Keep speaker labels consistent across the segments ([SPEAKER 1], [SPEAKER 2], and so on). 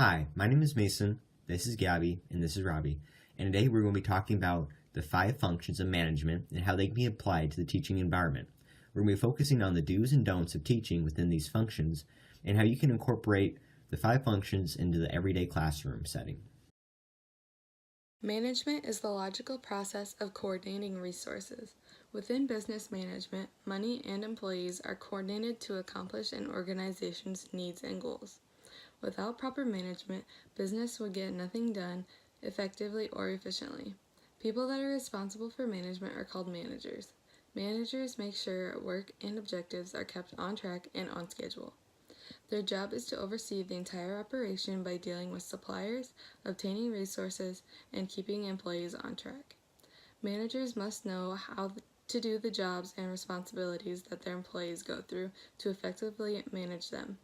[SPEAKER 1] Hi, my name is Mason, this is Gabby, and this is Robby, and today we're going to be talking about the 5 functions of management and how they can be applied to the teaching environment. We're going to be focusing on the do's and don'ts of teaching within these functions and how you can incorporate the 5 functions into the everyday classroom setting.
[SPEAKER 2] Management is the logical process of coordinating resources. Within business management, money and employees are coordinated to accomplish an organization's needs and goals. Without proper management, business would get nothing done effectively or efficiently. People that are responsible for management are called managers. Managers make sure work and objectives are kept on track and on schedule. Their job is to oversee the entire operation by dealing with suppliers, obtaining resources, and keeping employees on track. Managers must know how to do the jobs and responsibilities that their employees go through to effectively manage them.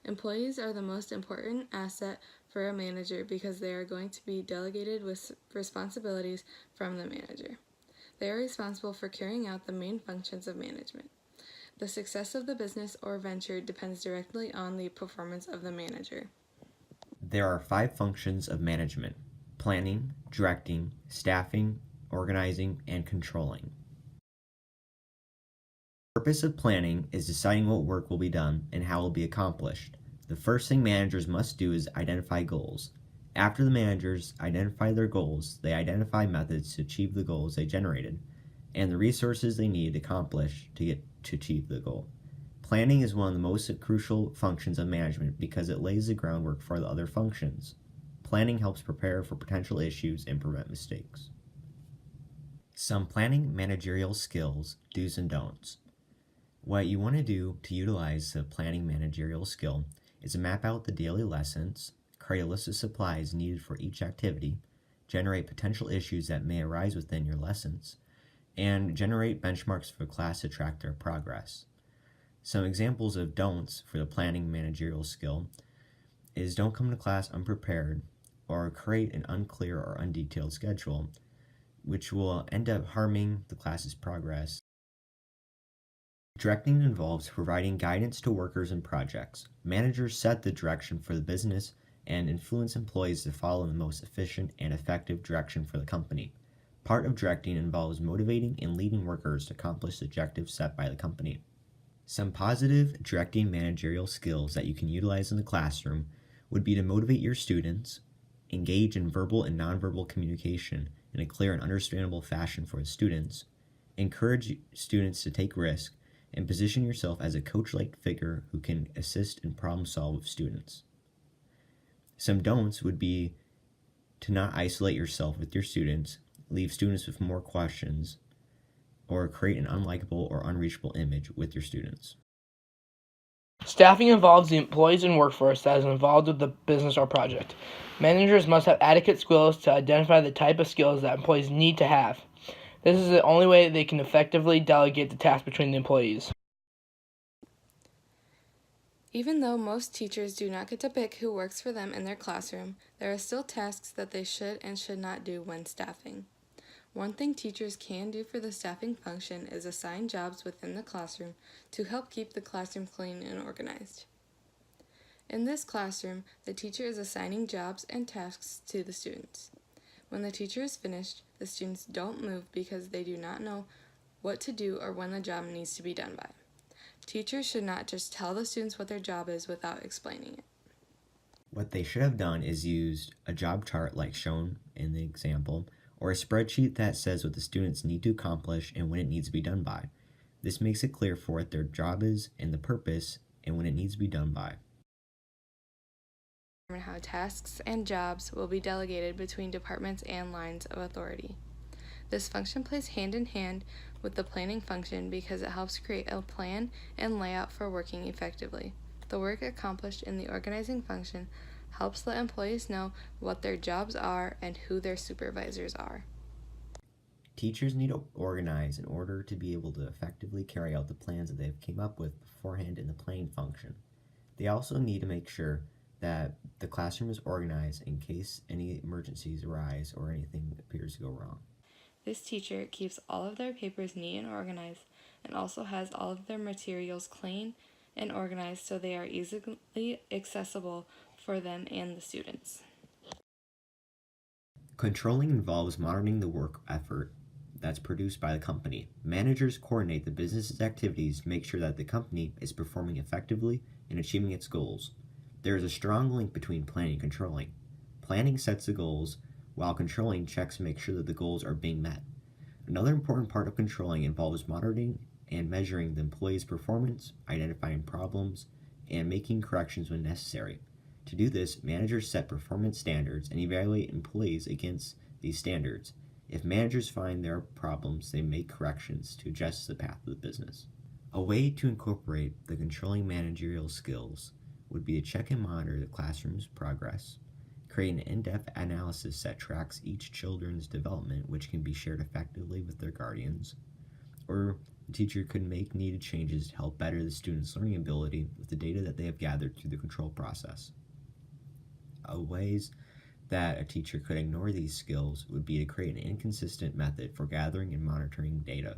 [SPEAKER 2] Employees are the most important asset for a manager because they are going to be delegated with responsibilities from the manager. They are responsible for carrying out the main functions of management. The success of the business or venture depends directly on the performance of the manager.
[SPEAKER 1] There are 5 functions of management: planning, directing, staffing, organizing, and controlling. The purpose of planning is deciding what work will be done and how it will be accomplished. The first thing managers must do is identify goals. After the managers identify their goals, they identify methods to achieve the goals they generated and the resources they need to accomplish to achieve the goal. Planning is one of the most crucial functions of management because it lays the groundwork for the other functions. Planning helps prepare for potential issues and prevent mistakes. Some planning managerial skills, do's and don'ts. What you want to do to utilize the planning managerial skill is to map out the daily lessons, create a list of supplies needed for each activity, generate potential issues that may arise within your lessons, and generate benchmarks for the class to track their progress. Some examples of don'ts for the planning managerial skill is don't come to class unprepared or create an unclear or undetailed schedule, which will end up harming the class's progress. Directing involves providing guidance to workers and projects. Managers set the direction for the business and influence employees to follow the most efficient and effective direction for the company. Part of directing involves motivating and leading workers to accomplish the objectives set by the company. Some positive directing managerial skills that you can utilize in the classroom would be to motivate your students, engage in verbal and nonverbal communication in a clear and understandable fashion for the students, encourage students to take risks, and position yourself as a coach-like figure who can assist and problem solve with students. Some don'ts would be to not isolate yourself with your students, leave students with more questions, or create an unlikable or unreachable image with your students.
[SPEAKER 3] Staffing involves the employees and workforce that is involved with the business or project. Managers must have adequate skills to identify the type of skills that employees need to have. This is the only way they can effectively delegate the task between the employees.
[SPEAKER 2] Even though most teachers do not get to pick who works for them in their classroom, there are still tasks that they should and should not do when staffing. One thing teachers can do for the staffing function is assign jobs within the classroom to help keep the classroom clean and organized. In this classroom, the teacher is assigning jobs and tasks to the students. When the teacher is finished, the students don't move because they do not know what to do or when the job needs to be done by. Teachers should not just tell the students what their job is without explaining it.
[SPEAKER 1] What they should have done is used a job chart like shown in the example, or a spreadsheet that says what the students need to accomplish and when it needs to be done by. This makes it clear for what their job is and the purpose and when it needs to be done by.
[SPEAKER 2] How tasks and jobs will be delegated between departments and lines of authority. This function plays hand in hand with the planning function because it helps create a plan and layout for working effectively. The work accomplished in the organizing function helps let employees know what their jobs are and who their supervisors are.
[SPEAKER 1] Teachers need to organize in order to be able to effectively carry out the plans that they've came up with beforehand in the planning function. They also need to make sure that the classroom is organized in case any emergencies arise or anything appears to go wrong.
[SPEAKER 2] This teacher keeps all of their papers neat and organized and also has all of their materials clean and organized so they are easily accessible for them and the students.
[SPEAKER 1] Controlling involves monitoring the work effort that's produced by the company. Managers coordinate the business's activities to make sure that the company is performing effectively and achieving its goals. There is a strong link between planning and controlling. Planning sets the goals, while controlling checks to make sure that the goals are being met. Another important part of controlling involves monitoring and measuring the employee's performance, identifying problems, and making corrections when necessary. To do this, managers set performance standards and evaluate employees against these standards. If managers find there are problems, they make corrections to adjust the path of the business. A way to incorporate the controlling managerial skills would be to check and monitor the classroom's progress, create an in-depth analysis that tracks each children's development, which can be shared effectively with their guardians, or the teacher could make needed changes to help better the student's learning ability with the data that they have gathered through the control process. Ways that a teacher could ignore these skills would be to create an inconsistent method for gathering and monitoring data,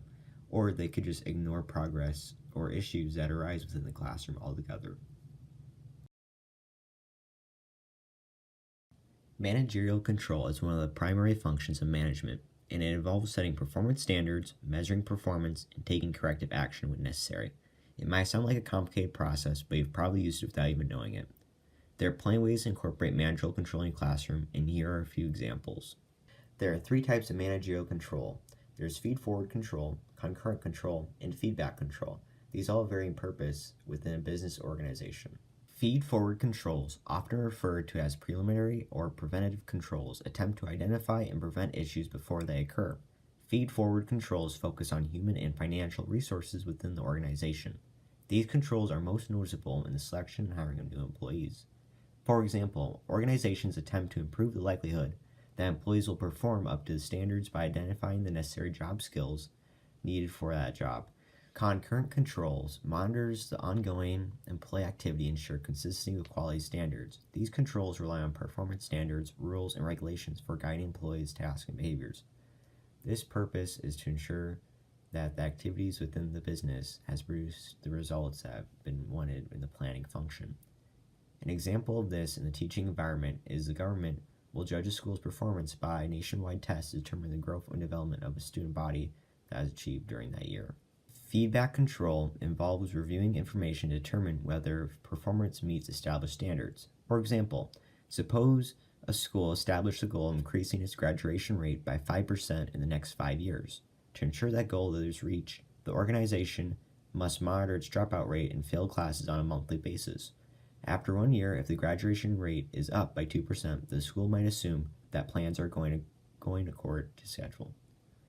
[SPEAKER 1] or they could just ignore progress or issues that arise within the classroom altogether. Managerial control is one of the primary functions of management, and it involves setting performance standards, measuring performance, and taking corrective action when necessary. It might sound like a complicated process, but you've probably used it without even knowing it. There are plenty of ways to incorporate managerial control in a classroom, and here are a few examples. There are 3 types of managerial control. There's feed-forward control, concurrent control, and feedback control. These all vary in purpose within a business organization. Feed-forward controls, often referred to as preliminary or preventative controls, attempt to identify and prevent issues before they occur. Feed-forward controls focus on human and financial resources within the organization. These controls are most noticeable in the selection and hiring of new employees. For example, organizations attempt to improve the likelihood that employees will perform up to the standards by identifying the necessary job skills needed for that job. Concurrent controls monitors the ongoing employee activity and ensure consistency with quality standards. These controls rely on performance standards, rules, and regulations for guiding employees' tasks and behaviors. This purpose is to ensure that the activities within the business has produced the results that have been wanted in the planning function. An example of this in the teaching environment is the government will judge a school's performance by nationwide tests to determine the growth and development of a student body that is achieved during that year. Feedback control involves reviewing information to determine whether performance meets established standards. For example, suppose a school established a goal of increasing its graduation rate by 5% in the next 5 years. To ensure that goal is reached, the organization must monitor its dropout rate and failed classes on a monthly basis. After 1 year, if the graduation rate is up by 2%, the school might assume that plans are going according to schedule.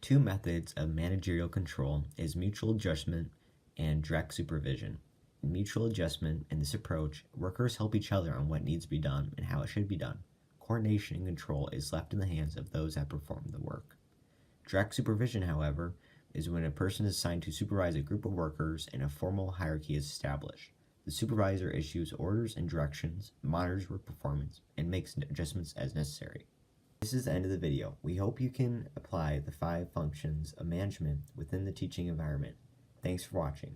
[SPEAKER 1] 2 methods of managerial control is mutual adjustment and direct supervision. In mutual adjustment, in this approach, workers help each other on what needs to be done and how it should be done. Coordination and control is left in the hands of those that perform the work. Direct supervision, however, is when a person is assigned to supervise a group of workers and a formal hierarchy is established. The supervisor issues orders and directions, monitors work performance, and makes adjustments as necessary. This is the end of the video. We hope you can apply the 5 functions of management within the teaching environment. Thanks for watching.